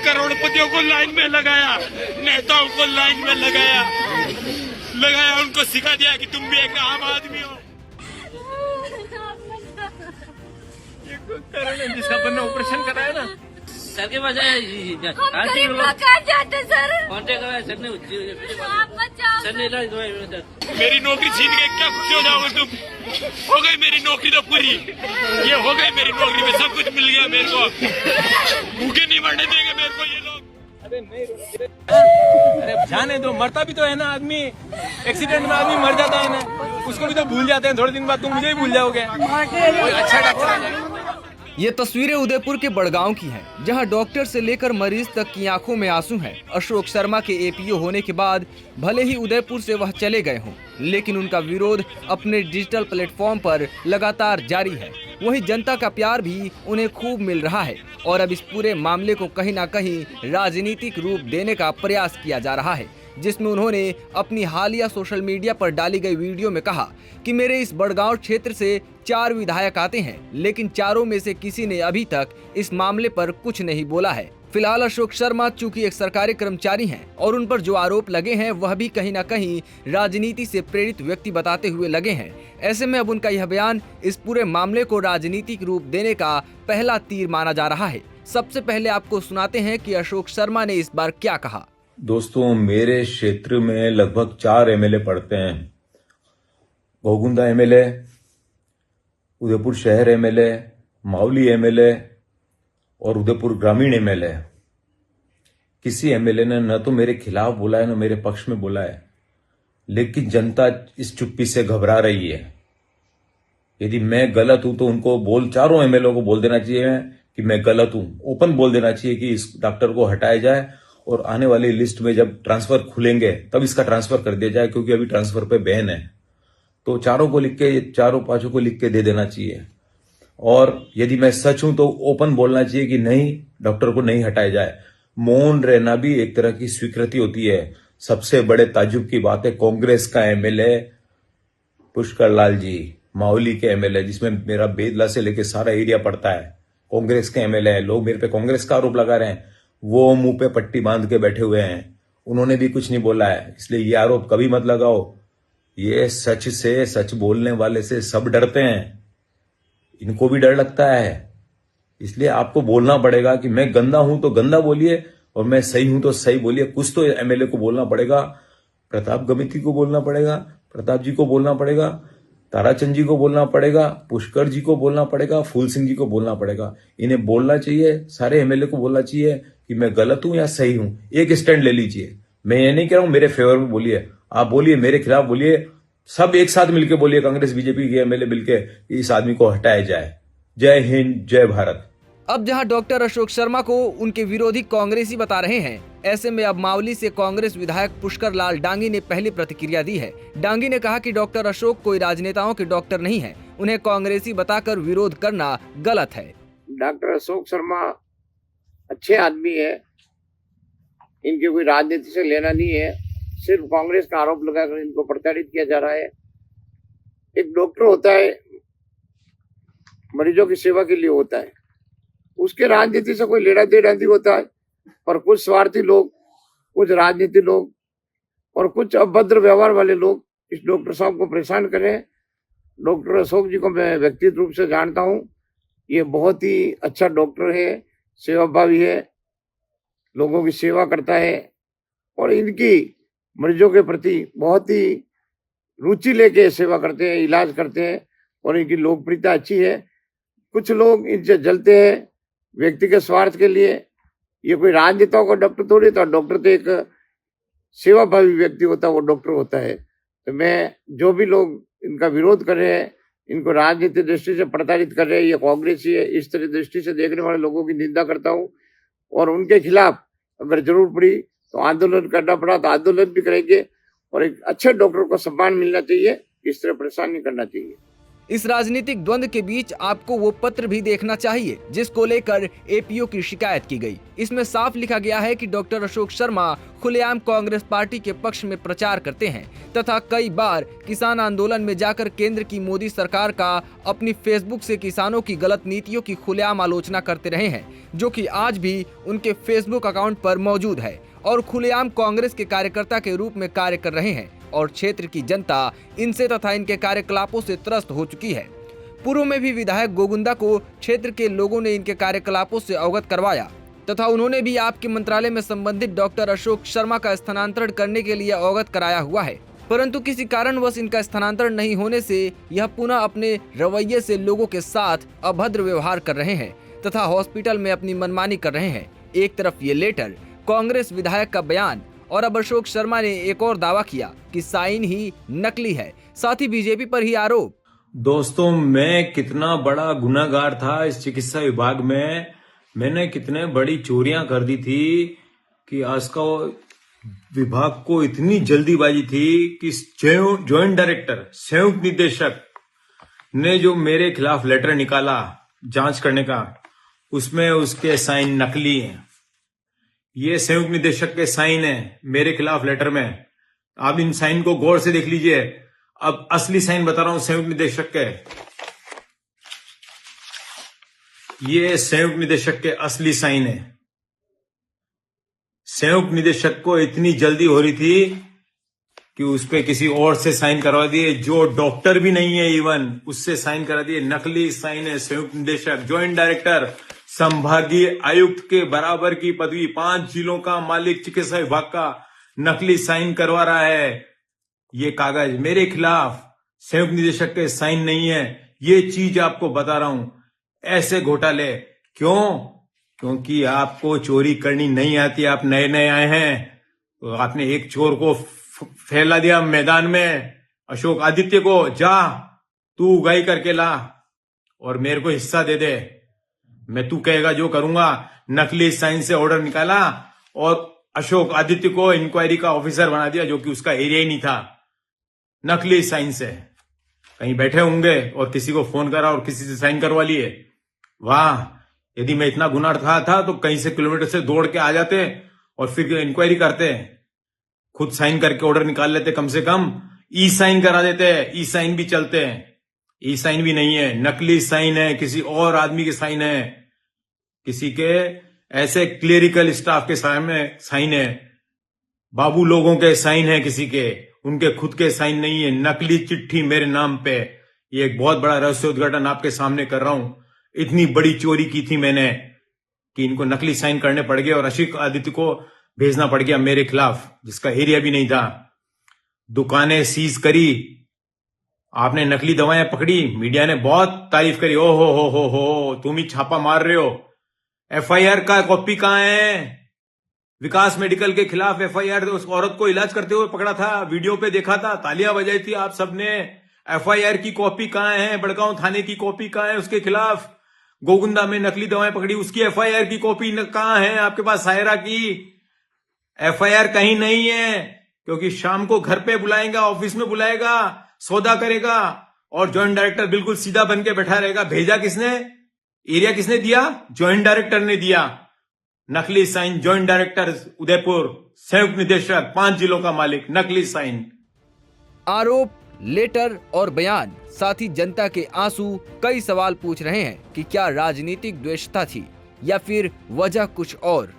करोड़पतियों को लाइन में लगाया, नेताओं को लाइन में लगाया उनको सिखा दिया कि तुम भी एक आम आदमी हो। जिसका अपन ने ऑपरेशन कराया ना सर के पास जाते सर कांटेक्ट सर ने सर ने मेरी नौकरी छीन के क्या खुश हो जाओगे तुम? हो गई मेरी नौकरी तो पूरी, ये हो गई मेरी नौकरी में सब कुछ मिल गया मेरे को, भूखे नहीं मरने देंगे मेरे को ये लोग। अरे नहीं, अरे जाने दो, मरता भी तो है ना आदमी, एक्सीडेंट में आदमी मर जाता है ना, उसको भी तो भूल जाते हैं, थोड़े दिन बाद तुम मुझे ही भूल जाओगे। अच्छा डॉक्टर आ जाए। ये तस्वीरें उदयपुर के बड़गांव की हैं, जहां डॉक्टर से लेकर मरीज तक की आंखों में आंसू हैं। अशोक शर्मा के एपीओ होने के बाद भले ही उदयपुर से वह चले गए हों, लेकिन उनका विरोध अपने डिजिटल प्लेटफॉर्म पर लगातार जारी है। वहीं जनता का प्यार भी उन्हें खूब मिल रहा है और अब इस पूरे मामले को कहीं न कहीं राजनीतिक रूप देने का प्रयास किया जा रहा है, जिसमें उन्होंने अपनी हालिया सोशल मीडिया पर डाली गई वीडियो में कहा कि मेरे इस बड़गांव क्षेत्र से 4 विधायक आते हैं, लेकिन चारों में से किसी ने अभी तक इस मामले पर कुछ नहीं बोला है। फिलहाल अशोक शर्मा चूंकि एक सरकारी कर्मचारी हैं और उन पर जो आरोप लगे हैं वह भी कहीं न कहीं राजनीति से प्रेरित व्यक्ति बताते हुए लगे हैं। ऐसे में अब उनका यह बयान इस पूरे मामले को राजनीतिक रूप देने का पहला तीर माना जा रहा है। सबसे पहले आपको सुनाते हैं कि अशोक शर्मा ने इस बार क्या कहा। दोस्तों, मेरे क्षेत्र में लगभग 4 एमएलए पड़ते हैं। घोगुंदा एमएलए, उदयपुर शहर एमएलए, मावली एमएलए और उदयपुर ग्रामीण एमएलए। किसी एमएलए ने न तो मेरे खिलाफ बोला है न मेरे पक्ष में बोला है, लेकिन जनता इस चुप्पी से घबरा रही है। यदि मैं गलत हूं तो उनको चारों एमएलए को बोल देना चाहिए कि मैं गलत हूं, ओपन बोल देना चाहिए कि इस डॉक्टर को हटाया जाए और आने वाली लिस्ट में जब ट्रांसफर खुलेंगे तब इसका ट्रांसफर कर दिया जाए, क्योंकि अभी ट्रांसफर पे बैन है। तो चारों पांचों को लिख के दे देना चाहिए। और यदि मैं सच हूं तो ओपन बोलना चाहिए कि नहीं, डॉक्टर को नहीं हटाया जाए। मौन रहना भी एक तरह की स्वीकृति होती है। सबसे बड़े ताज्जुब की बात है, कांग्रेस का एमएलए पुष्कर लाल जी, मावली के एमएलए, जिसमें मेरा बेदला से लेकर सारा एरिया पड़ता है, कांग्रेस के एमएलए है। लोग मेरे पे कांग्रेस का आरोप लगा रहे हैं, वो मुंह पे पट्टी बांध के बैठे हुए हैं, उन्होंने भी कुछ नहीं बोला है। इसलिए ये आरोप कभी मत लगाओ। ये सच बोलने वाले से सब डरते हैं, इनको भी डर लगता है। इसलिए आपको बोलना पड़ेगा कि मैं गंदा हूं तो गंदा बोलिए और मैं सही हूं तो सही बोलिए। कुछ तो एमएलए को बोलना पड़ेगा, प्रताप गमिती को बोलना पड़ेगा, प्रताप जी को बोलना पड़ेगा, ताराचंद जी को बोलना पड़ेगा, पुष्कर जी को बोलना पड़ेगा, फूल सिंह जी को बोलना पड़ेगा। इन्हें बोलना चाहिए, सारे एमएलए को बोलना चाहिए कि मैं गलत हूं या सही हूं। एक स्टैंड ले लीजिए। मैं ये नहीं कह रहा हूं मेरे फेवर में बोलिए, आप बोलिए, मेरे खिलाफ बोलिए, सब एक साथ मिलकर बोलिए, कांग्रेस बीजेपी के एमएलए मिलकर इस आदमी को हटाया जाए। जय हिंद, जय भारत। अब जहां डॉक्टर अशोक शर्मा को उनके विरोधी कांग्रेसी बता रहे हैं, ऐसे में अब मावली से कांग्रेस विधायक पुष्कर लाल डांगी ने पहली प्रतिक्रिया दी है। डांगी ने कहा कि डॉक्टर अशोक कोई राजनेताओं के डॉक्टर नहीं है, उन्हें कांग्रेसी बताकर विरोध करना गलत है। डॉक्टर अशोक शर्मा अच्छे आदमी है, इनके कोई राजनीति से लेना नहीं है। सिर्फ कांग्रेस का आरोप लगाकर इनको प्रताड़ित किया जा रहा है। एक डॉक्टर होता है, मरीजों की सेवा के लिए होता है, उसके राजनीति से कोई लेना देना नहीं होता है। पर कुछ स्वार्थी लोग, कुछ राजनीति लोग और कुछ अभद्र व्यवहार वाले लोग इस डॉक्टर साहब को परेशान करें। डॉक्टर अशोक जी को मैं व्यक्तिगत रूप से जानता हूँ, ये बहुत ही अच्छा डॉक्टर है, सेवाभावी है, लोगों की सेवा करता है और इनकी मरीजों के प्रति बहुत ही रुचि लेके सेवा करते हैं, इलाज करते हैं और इनकी लोकप्रियता अच्छी है। कुछ लोग इनसे जलते हैं व्यक्तिगत स्वार्थ के लिए। ये कोई राजनेताओं का डॉक्टर थोड़ी था, डॉक्टर तो एक सेवाभावी व्यक्ति होता है, वो डॉक्टर होता है। तो मैं जो भी लोग इनका विरोध कर रहे हैं, इनको राजनीतिक दृष्टि से प्रताड़ित कर रहे हैं, ये कांग्रेसी है, इस तरह दृष्टि से देखने वाले लोगों की निंदा करता हूँ और उनके खिलाफ अगर जरूर पड़ी तो आंदोलन करना पड़ा तो आंदोलन भी करेंगे और एक अच्छे डॉक्टर को सम्मान मिलना चाहिए, इस तरह परेशान नहीं करना चाहिए। इस राजनीतिक द्वंद के बीच आपको वो पत्र भी देखना चाहिए जिसको लेकर एपीओ की शिकायत की गई। इसमें साफ लिखा गया है कि डॉक्टर अशोक शर्मा खुलेआम कांग्रेस पार्टी के पक्ष में प्रचार करते हैं तथा कई बार किसान आंदोलन में जाकर केंद्र की मोदी सरकार का अपनी फेसबुक से किसानों की गलत नीतियों की खुलेआम आलोचना करते रहे हैं, जो कि आज भी उनके फेसबुक अकाउंट पर मौजूद है और खुलेआम कांग्रेस के कार्यकर्ता के रूप में कार्य कर रहे हैं और क्षेत्र की जनता इनसे तथा इनके कार्यकलापों से त्रस्त हो चुकी है। पूर्व में भी विधायक गोगुंदा को क्षेत्र के लोगों ने इनके कार्यकलापों से अवगत करवाया तथा उन्होंने भी आपके मंत्रालय में संबंधित डॉक्टर अशोक शर्मा का स्थानांतरण करने के लिए अवगत कराया हुआ है, परंतु किसी कारणवश इनका स्थानांतरण नहीं होने से यह पुनः अपने रवैये से लोगों के साथ अभद्र व्यवहार कर रहे हैं तथा हॉस्पिटल में अपनी मनमानी कर रहे हैं। एक तरफ ये लेटर, कांग्रेस विधायक का बयान और अब अशोक शर्मा ने एक और दावा किया कि साइन ही नकली है, साथ ही बीजेपी पर ही आरोप। दोस्तों, मैं कितना बड़ा गुनाहगार था इस चिकित्सा विभाग में। मैंने कितने बड़ी चोरियां कर दी थी कि आज का विभाग को इतनी जल्दीबाजी थी कि ज्वाइंट डायरेक्टर, संयुक्त निदेशक ने जो मेरे खिलाफ लेटर निकाला जांच करने का, उसमें उसके साइन नकली हैं। ये संयुक्त निदेशक के साइन है मेरे खिलाफ लेटर में। आप इन साइन को गौर से देख लीजिए। अब असली साइन बता रहा हूं संयुक्त निदेशक के। ये संयुक्त निदेशक के असली साइन है। संयुक्त निदेशक को इतनी जल्दी हो रही थी कि उस पे किसी और से साइन करवा दिए, जो डॉक्टर भी नहीं है इवन, उससे साइन करा दिए। नकली साइन है। संयुक्त निदेशक, ज्वाइंट डायरेक्टर, संभागीय आयुक्त के बराबर की पदवी, 5 जिलों का मालिक चिकित्सा विभाग का नकली साइन करवा रहा है। ये कागज मेरे खिलाफ संयुक्त निदेशक के साइन नहीं है। ये चीज आपको बता रहा हूं। ऐसे घोटाले क्यों? क्योंकि आपको चोरी करनी नहीं आती। आप नए नए आए हैं तो आपने एक चोर को फैला दिया मैदान में, अशोक आदित्य को, जा तू उगाई करके ला और मेरे को हिस्सा दे दे, मैं तू कहेगा जो करूंगा। नकली साइन से ऑर्डर निकाला और अशोक आदित्य को इंक्वायरी का ऑफिसर बना दिया, जो कि उसका एरिया ही नहीं था। नकली साइन से कहीं बैठे होंगे और किसी को फोन करा और किसी से साइन करवा लिए। वाह, यदि मैं इतना गुनाह था तो कहीं से किलोमीटर से दौड़ के आ जाते और फिर इंक्वायरी करते, खुद साइन करके ऑर्डर निकाल लेते, कम से कम ई साइन करा देते। ई साइन भी चलते हैं। ई साइन भी नहीं है, नकली साइन है, किसी और आदमी के साइन है, किसी के ऐसे क्लेरिकल स्टाफ के साइन है, बाबू लोगों के साइन है, किसी के, उनके खुद के साइन नहीं है। नकली चिट्ठी मेरे नाम पे। ये एक बहुत बड़ा रहस्य उद्घाटन आपके सामने कर रहा हूं। इतनी बड़ी चोरी की थी मैंने कि इनको नकली साइन करने पड़ गए और अशोक आदित्य को भेजना पड़ गया मेरे खिलाफ, जिसका एरिया भी नहीं था। दुकानें सीज करी, आपने नकली दवाएं पकड़ी, मीडिया ने बहुत तारीफ करी। ओ हो, तुम ही छापा मार रहे हो। एफआईआर का कॉपी कहां है? विकास मेडिकल के खिलाफ एफआईआर, उस औरत को इलाज करते हुए पकड़ा था, वीडियो पे देखा था, तालियां बजाई थी आप सबने। एफआईआर की कॉपी कहां है? बड़गांव थाने की कॉपी कहां है उसके खिलाफ? गोगुंदा में नकली दवाएं पकड़ी, उसकी एफआईआर की कॉपी कहां है आपके पास? सायरा की एफआईआर कहीं नहीं है, क्योंकि शाम को घर पे बुलाएगा, ऑफिस में बुलाएगा, सौदा करेगा और ज्वाइंट डायरेक्टर बिल्कुल सीधा बन के बैठा रहेगा। भेजा किसने? एरिया किसने दिया? ज्वाइंट डायरेक्टर ने दिया। नकली साइन, ज्वाइंट डायरेक्टर उदयपुर, संयुक्त निदेशक, 5 जिलों का मालिक, नकली साइन। आरोप, लेटर और बयान, साथ ही जनता के आंसू कई सवाल पूछ रहे हैं कि क्या राजनीतिक द्वेषता थी या फिर वजह कुछ और।